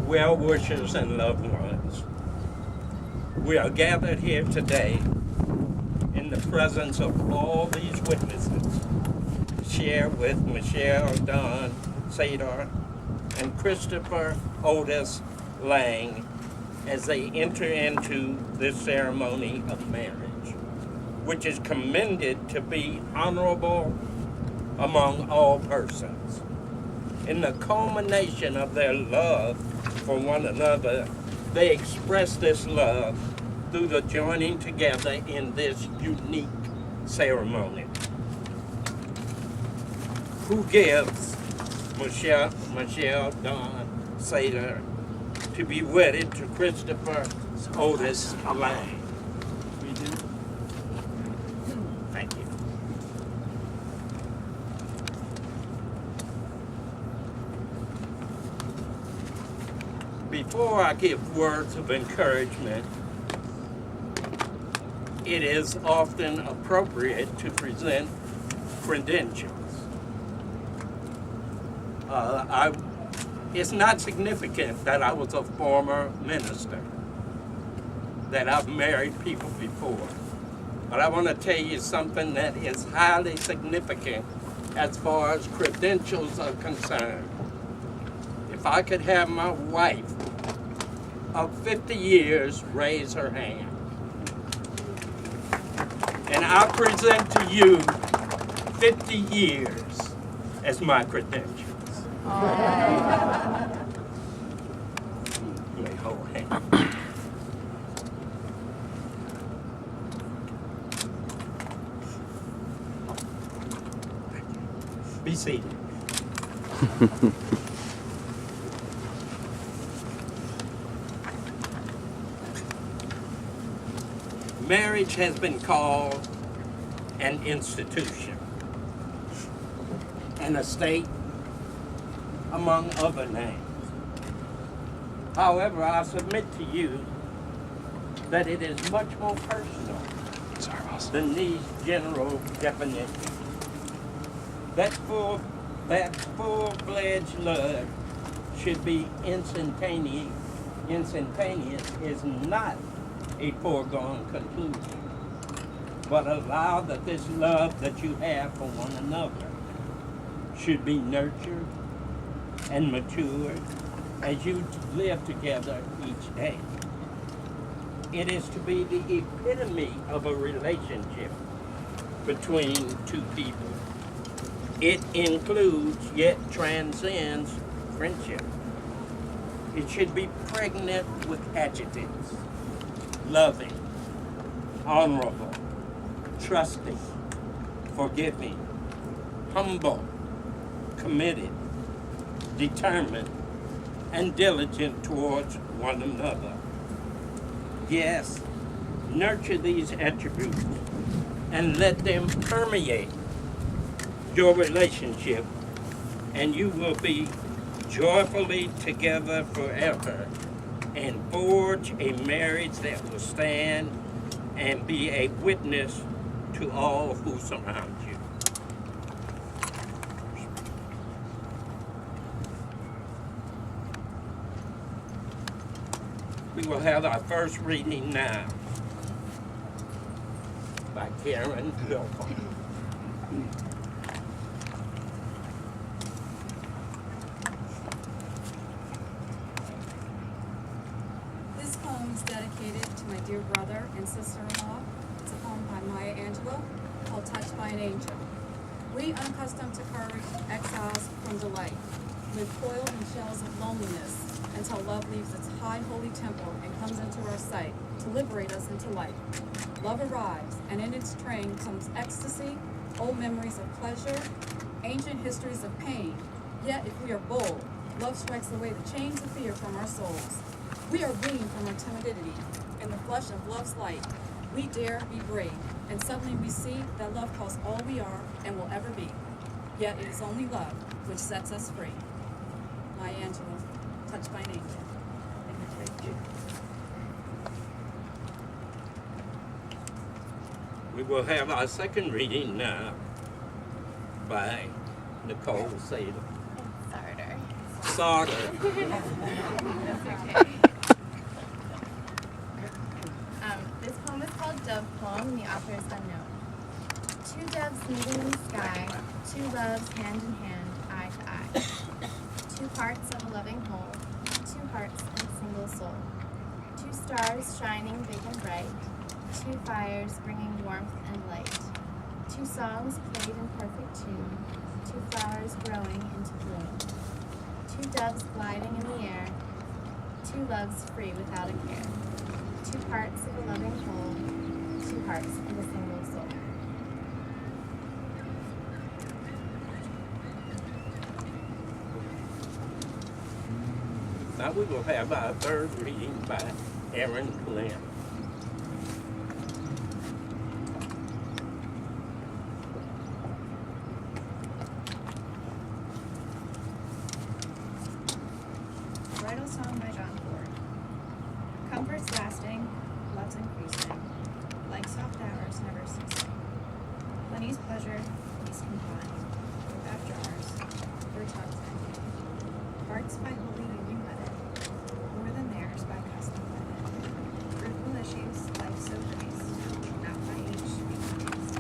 well wishers and loved ones. We are gathered here today in the presence of all these witnesses to share with Michelle, Don, Sadar, and Christopher Otis Lang as they enter into this ceremony of marriage, which is commended to be honorable among all persons. In the culmination of their love for one another, they express this love through the joining together in this unique ceremony. Who gives Michelle Don Sadar to be wedded to Christopher Otis Lang? We do. Thank you. Before I give words of encouragement, it is often appropriate to present credentials. It's not significant that I was a former minister, that I've married people before, but I want to tell you something that is highly significant as far as credentials are concerned. If I could have my wife of 50 years raise her hand, and I present to you 50 years as my credentials. You may hold hands. Be seated. Marriage has been called an institution, an estate, among other names. However, I submit to you that it is much more personal than these general definitions. That full-fledged love should be instantaneous is not a foregone conclusion, but allow that this love that you have for one another should be nurtured and matured as you live together each day. It is to be the epitome of a relationship between two people. It includes yet transcends friendship. It should be pregnant with adjectives: loving, honorable, trusting, forgiving, humble, committed, determined, and diligent towards one another. Yes, nurture these attributes and let them permeate your relationship, and you will be joyfully together forever and forge a marriage that will stand and be a witness to all who surround you. We will have our first reading now by Karen Wilcox. This poem is dedicated to my dear brother and sister-in-law. It's a poem by Maya Angelou called Touched by an Angel. We, unaccustomed to courage, exiles from delight, live coiled in shells of loneliness until love leaves its high holy temple and comes into our sight to liberate us into life. Love arrives, and in its train comes ecstasy, old memories of pleasure, ancient histories of pain. Yet if we are bold, love strikes away the chains of fear from our souls. We are weaned from our timidity. In the flush of love's light, we dare be brave, and suddenly we see that love calls all we are and will ever be. Yet it is only love which sets us free. Maya Angelou, Touched by an Angel. Thank you. We will have our second reading now by Nicole Sadar. Sarder. starter. This poem is called Dove Poem, and the author is unknown. Two doves meeting in the sky, two loves hand in hand, eye to eye. Two parts of a loving whole, two hearts and a single soul. Two stars shining big and bright, two fires bringing warmth and light. Two songs played in perfect tune, two flowers growing into bloom. Two doves gliding in the air, two loves free without a care. Two parts of a loving whole, two hearts and a single soul. Now we will have our third reading by Aaron Glenn. Bridal Song by John Ford. Comfort's lasting, love's increasing, like soft hours never ceasing. Plenty's pleasure, peace confined, without jars, or tongues ending. Hearts by holy union wedded, more than theirs by custom wedded. Fruitful issues, life so graced, not by age increased.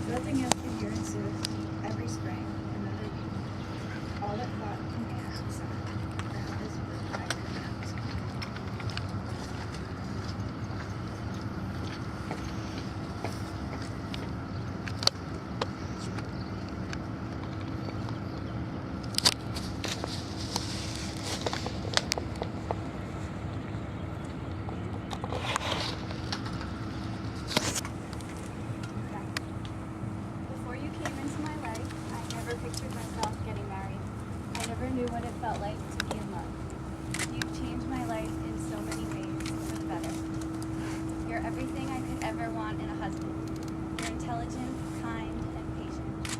Building up the year in sooth, every spring, another youth. All that thought commands the sun. Before you came into my life, I never pictured myself getting married. I never knew what it felt like to be in love. You've changed my life in so many ways for the better. You're everything I could ever want in a husband. You're intelligent, kind, and patient.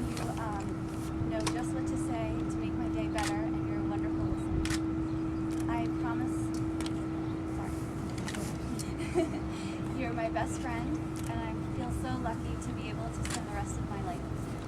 You know just what to say to make my day better, and you're a wonderful listener. I promise. Sorry. You're my best friend, and I feel so lucky to be able to spend the rest of my life with you.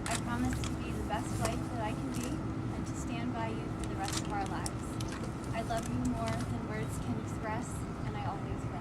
I promise to be the best wife that I can be, and to stand by you for the rest of our lives. I love you more than words can express, and I always will.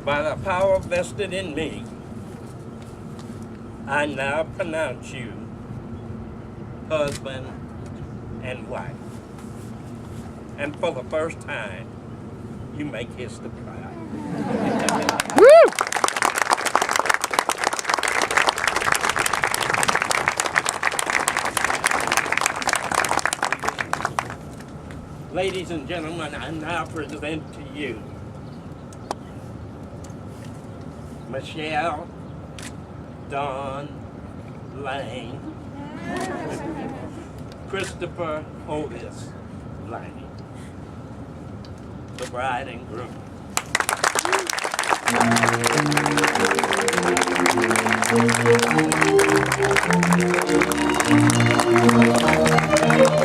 By the power vested in me, I now pronounce you husband and wife. And for the first time, you may kiss the bride. Ladies and gentlemen, I now present to you Michelle Dawn Lane, Christopher Otis Lane, the bride and groom. Thank you.